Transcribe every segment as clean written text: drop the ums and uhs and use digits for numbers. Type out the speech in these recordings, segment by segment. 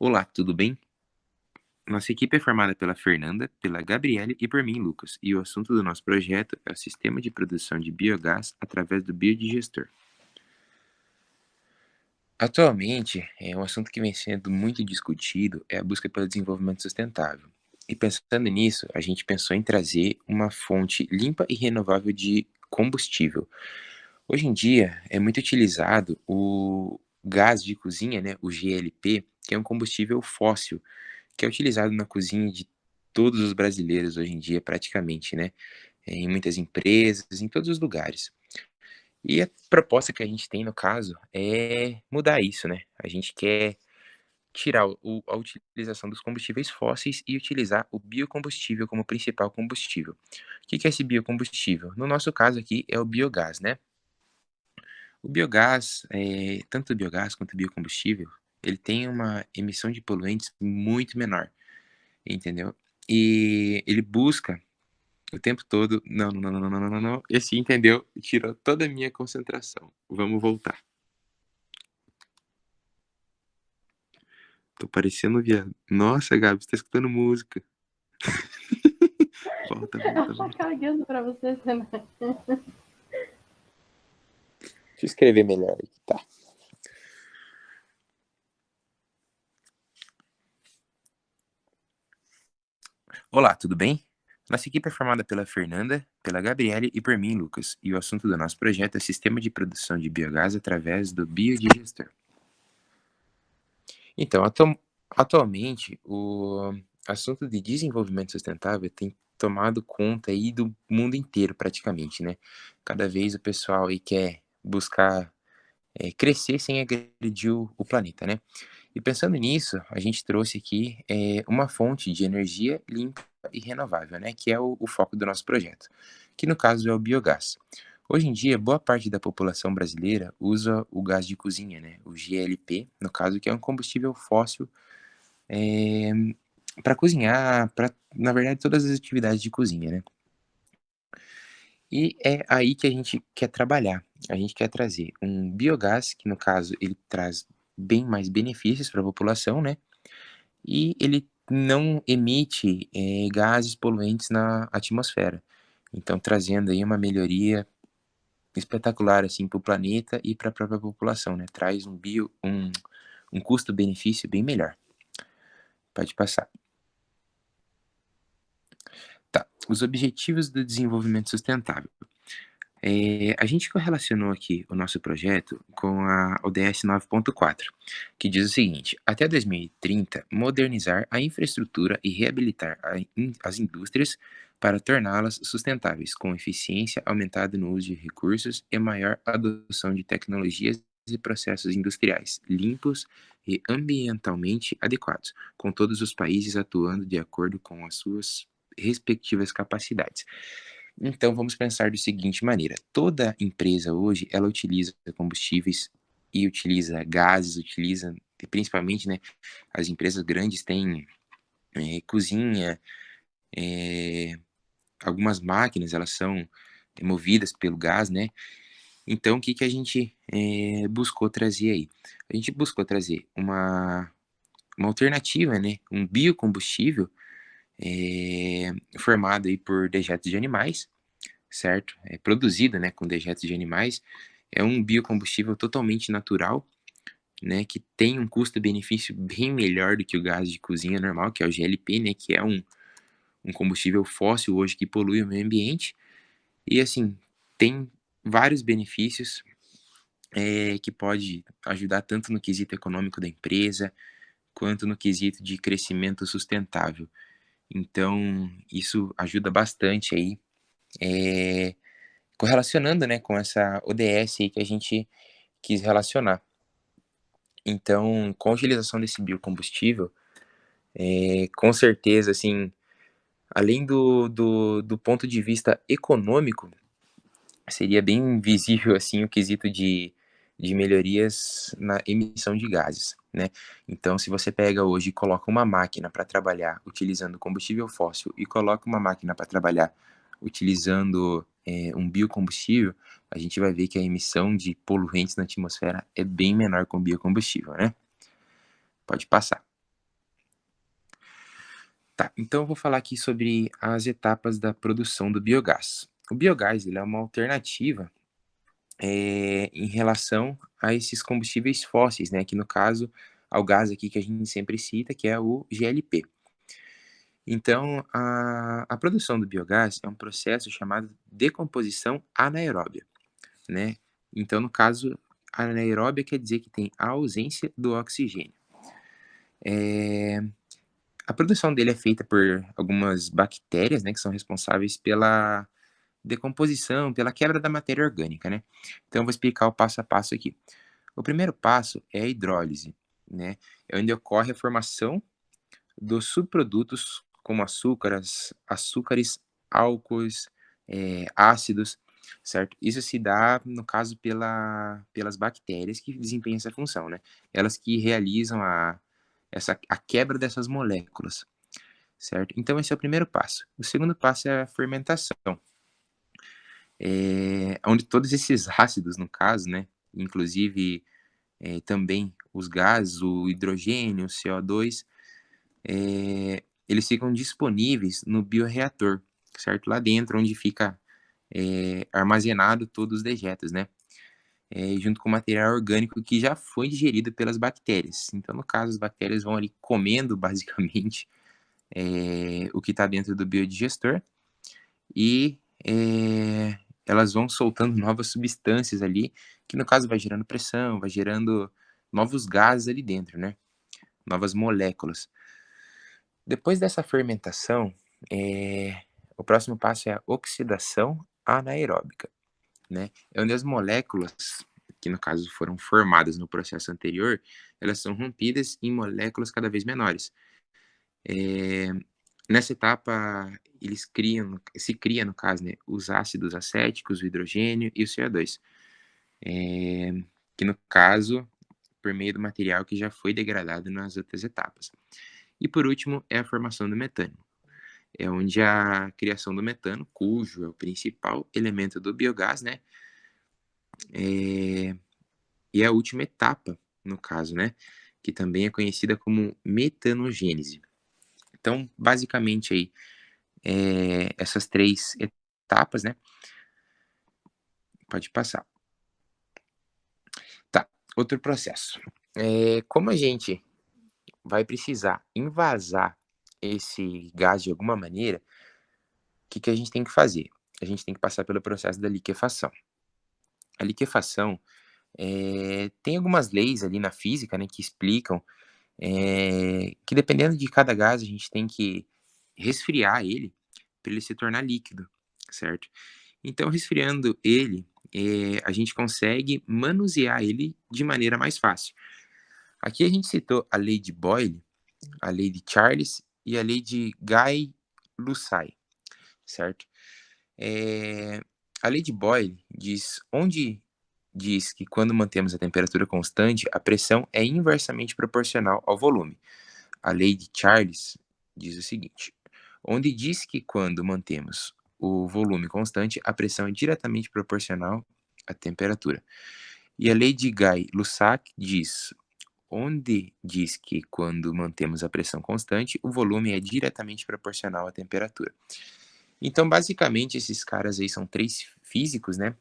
Olá, tudo bem? Nossa equipe é formada pela Fernanda, pela Gabriele e por mim, Lucas, e o assunto do nosso projeto é o sistema de produção de biogás através do biodigestor. Atualmente, um assunto que vem sendo muito discutido é a busca pelo desenvolvimento sustentável. E pensando nisso, a gente pensou em trazer uma fonte limpa e renovável de combustível. Hoje em dia, é muito utilizado o gás de cozinha, né, o GLP, que é um combustível fóssil, que é utilizado na cozinha de todos os brasileiros hoje em dia, praticamente, né? Em muitas empresas, em todos os lugares. E a proposta que a gente tem, no caso, é mudar isso, né? A gente quer tirar a utilização dos combustíveis fósseis e utilizar o biocombustível como principal combustível. O que que é esse biocombustível? No nosso caso aqui, é o biogás, né? O biogás, tanto o biogás quanto o biocombustível, ele tem uma emissão de poluentes muito menor. Entendeu? E ele busca o tempo todo não, não, não, não, não, não, não, não. Esse entendeu, tirou toda a minha concentração. Vamos voltar. Tô parecendo um viado. Nossa, Gabi, você tá escutando música. Volta, Ela volta, tá volta. cagando pra você, né? Deixa eu escrever melhor aqui, tá? Olá, tudo bem? Nossa equipe é formada pela Fernanda, pela Gabriele e por mim, Lucas. E o assunto do nosso projeto é sistema de produção de biogás através do biodigestor. Então, atualmente, o assunto de desenvolvimento sustentável tem tomado conta aí do mundo inteiro, praticamente, né? Cada vez o pessoal aí quer buscar crescer sem agredir o planeta, né? E pensando nisso, a gente trouxe aqui uma fonte de energia limpa e renovável, né? Que é o foco do nosso projeto, que no caso é o biogás. Hoje em dia, boa parte da população brasileira usa o gás de cozinha, né? O GLP, no caso, que é um combustível fóssil para cozinhar, para, na verdade, todas as atividades de cozinha, né. E é aí que a gente quer trabalhar, a gente quer trazer um biogás, que no caso ele traz bem mais benefícios para a população, né, e ele não emite, gases poluentes na atmosfera. Então trazendo aí uma melhoria espetacular, assim, para o planeta e para a própria população, né, traz um custo-benefício bem melhor. Pode passar. Tá, os objetivos do desenvolvimento sustentável. A gente correlacionou aqui o nosso projeto com a ODS 9.4, que diz o seguinte: até 2030, modernizar a infraestrutura e reabilitar as indústrias para torná-las sustentáveis, com eficiência aumentada no uso de recursos e maior adoção de tecnologias e processos industriais limpos e ambientalmente adequados, com todos os países atuando de acordo com as suas respectivas capacidades. Então vamos pensar da seguinte maneira: toda empresa hoje ela utiliza combustíveis e utiliza gases, utiliza principalmente, né, as empresas grandes têm, cozinha, eh, algumas máquinas elas são movidas pelo gás, né. Então o que que a gente, buscou trazer aí? A gente buscou trazer uma alternativa, né, um biocombustível, formado aí por dejetos de animais, certo? É produzido, né, com dejetos de animais. É um biocombustível totalmente natural, né, que tem um custo-benefício bem melhor do que o gás de cozinha normal, que é o GLP, né, que é um combustível fóssil hoje que polui o meio ambiente. E assim, tem vários benefícios que pode ajudar tanto no quesito econômico da empresa, quanto no quesito de crescimento sustentável. Então, isso ajuda bastante aí, eh, correlacionando, né, com essa ODS aí que a gente quis relacionar. Então, com a utilização desse biocombustível, com certeza, assim, além do ponto de vista econômico, seria bem visível, assim, o quesito de melhorias na emissão de gases, né. Então, se você pega hoje e coloca uma máquina para trabalhar utilizando combustível fóssil e coloca uma máquina para trabalhar utilizando, um biocombustível, a gente vai ver que a emissão de poluentes na atmosfera é bem menor com biocombustível, né. Pode passar. Tá, então eu vou falar aqui sobre as etapas da produção do biogás. O biogás, ele é uma alternativa, em relação a esses combustíveis fósseis, né, que no caso, ao gás aqui que a gente sempre cita, que é o GLP. Então, a produção do biogás é um processo chamado decomposição anaeróbia, né. Então, no caso, anaeróbia quer dizer que tem a ausência do oxigênio. Eh, a produção dele é feita por algumas bactérias, né, que são responsáveis pela decomposição, pela quebra da matéria orgânica, né. Então eu vou explicar o passo a passo aqui. O primeiro passo é a hidrólise, né, é onde ocorre a formação dos subprodutos como açúcares, álcoois, ácidos, certo? Isso se dá, no caso, pelas bactérias que desempenham essa função, né? Elas que realizam a quebra dessas moléculas, certo? Então esse é o primeiro passo. O segundo passo é a fermentação, onde todos esses ácidos, no caso, né, inclusive, também os gases, o hidrogênio, o CO2, eles ficam disponíveis no bioreator, certo? Lá dentro, onde fica armazenado todos os dejetos, né? Junto com o material orgânico que já foi digerido pelas bactérias. Então, no caso, as bactérias vão ali comendo, basicamente, o que está dentro do biodigestor e elas vão soltando novas substâncias ali, que no caso vai gerando pressão, vai gerando novos gases ali dentro, né? Novas moléculas. Depois dessa fermentação, o próximo passo é a oxidação anaeróbica, né? É onde as moléculas, que no caso foram formadas no processo anterior, elas são rompidas em moléculas cada vez menores. Eh, nessa etapa, se cria, no caso, né, os ácidos acéticos, o hidrogênio e o CO2, que no caso, por meio do material que já foi degradado nas outras etapas. E por último, é a formação do metano. É onde a criação do metano, cujo é o principal elemento do biogás, né, eh, e é a última etapa, no caso, né, que também é conhecida como metanogênese. Então, basicamente aí, essas 3 etapas, né, pode passar. Tá, outro processo. Como a gente vai precisar envasar esse gás de alguma maneira, o que que a gente tem que fazer? A gente tem que passar pelo processo da liquefação. A liquefação, tem algumas leis ali na física, né, que explicam, que dependendo de cada gás a gente tem que resfriar ele para ele se tornar líquido, certo? Então resfriando ele, a gente consegue manusear ele de maneira mais fácil. Aqui a gente citou a lei de Boyle, a lei de Charles e a lei de Guy-Lussay, certo? Eh, a lei de Boyle diz que quando mantemos a temperatura constante, a pressão é inversamente proporcional ao volume. A lei de Charles diz o seguinte: onde diz que quando mantemos o volume constante, a pressão é diretamente proporcional à temperatura. E a lei de Guy-Lussac diz: onde diz que quando mantemos a pressão constante, o volume é diretamente proporcional à temperatura. Então, basicamente, esses caras aí são 3 físicos, né,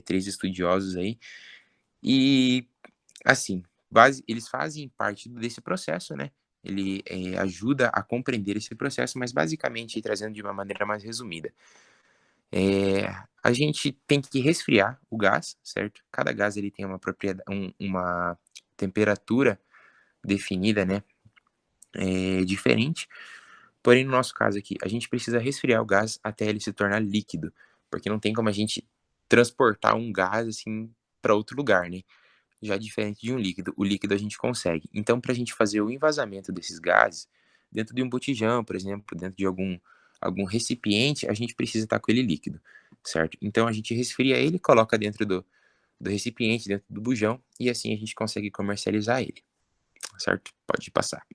3 estudiosos aí, e, assim, eles fazem parte desse processo, né, ele, ajuda a compreender esse processo, mas basicamente, trazendo de uma maneira mais resumida, eh, a gente tem que resfriar o gás, certo? Cada gás ele tem uma temperatura definida, né, diferente. Porém, no nosso caso aqui, a gente precisa resfriar o gás até ele se tornar líquido, porque não tem como a gente transportar um gás, assim, para outro lugar, né. Já diferente de um líquido, o líquido a gente consegue. Então, para a gente fazer o envasamento desses gases, dentro de um botijão, por exemplo, dentro de algum recipiente, a gente precisa estar com ele líquido, certo. Então a gente resfria ele, coloca dentro do recipiente, dentro do bujão, e assim a gente consegue comercializar ele, certo. Pode passar.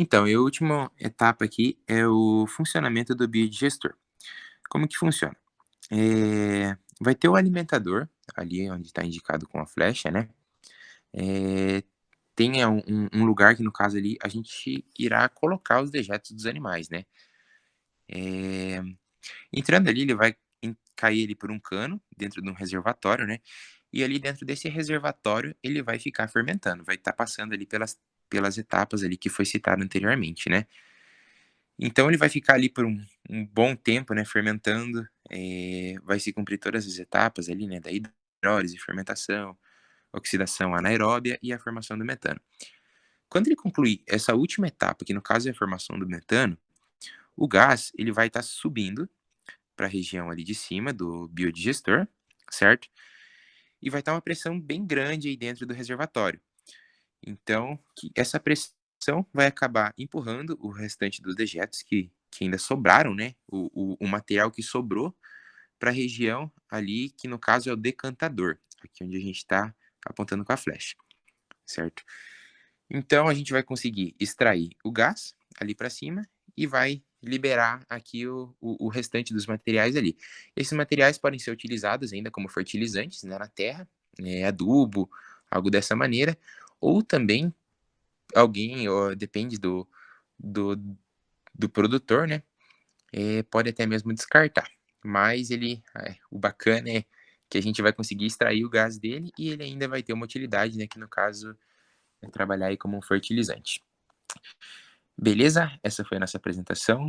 Então, e a última etapa aqui é o funcionamento do biodigestor. Como que funciona? Vai ter o alimentador, ali onde está indicado com a flecha, né, tenha um lugar que, no caso ali, a gente irá colocar os dejetos dos animais, né. Eh, Entrando ali, ele vai cair ali por um cano, dentro de um reservatório, né, e ali dentro desse reservatório, ele vai ficar fermentando, vai estar passando ali pelas etapas ali que foi citado anteriormente, né. Então ele vai ficar ali por um bom tempo, né, fermentando, vai se cumprir todas as etapas ali, né, da hidrólise, fermentação, oxidação anaeróbia e a formação do metano. Quando ele concluir essa última etapa, que no caso é a formação do metano, o gás ele vai estar subindo para a região ali de cima do biodigestor, certo? E vai estar uma pressão bem grande aí dentro do reservatório. Então, essa pressão vai acabar empurrando o restante dos dejetos que ainda sobraram, né? O material que sobrou para a região ali, que no caso é o decantador, aqui onde a gente está apontando com a flecha, certo? Então a gente vai conseguir extrair o gás ali para cima e vai liberar aqui o restante dos materiais ali. Esses materiais podem ser utilizados ainda como fertilizantes, né, na terra, adubo, algo dessa maneira, ou também alguém, ou depende do do produtor, né, pode até mesmo descartar. Mas o bacana é que a gente vai conseguir extrair o gás dele e ele ainda vai ter uma utilidade, né, que no caso é trabalhar aí como um fertilizante. Beleza? Essa foi a nossa apresentação.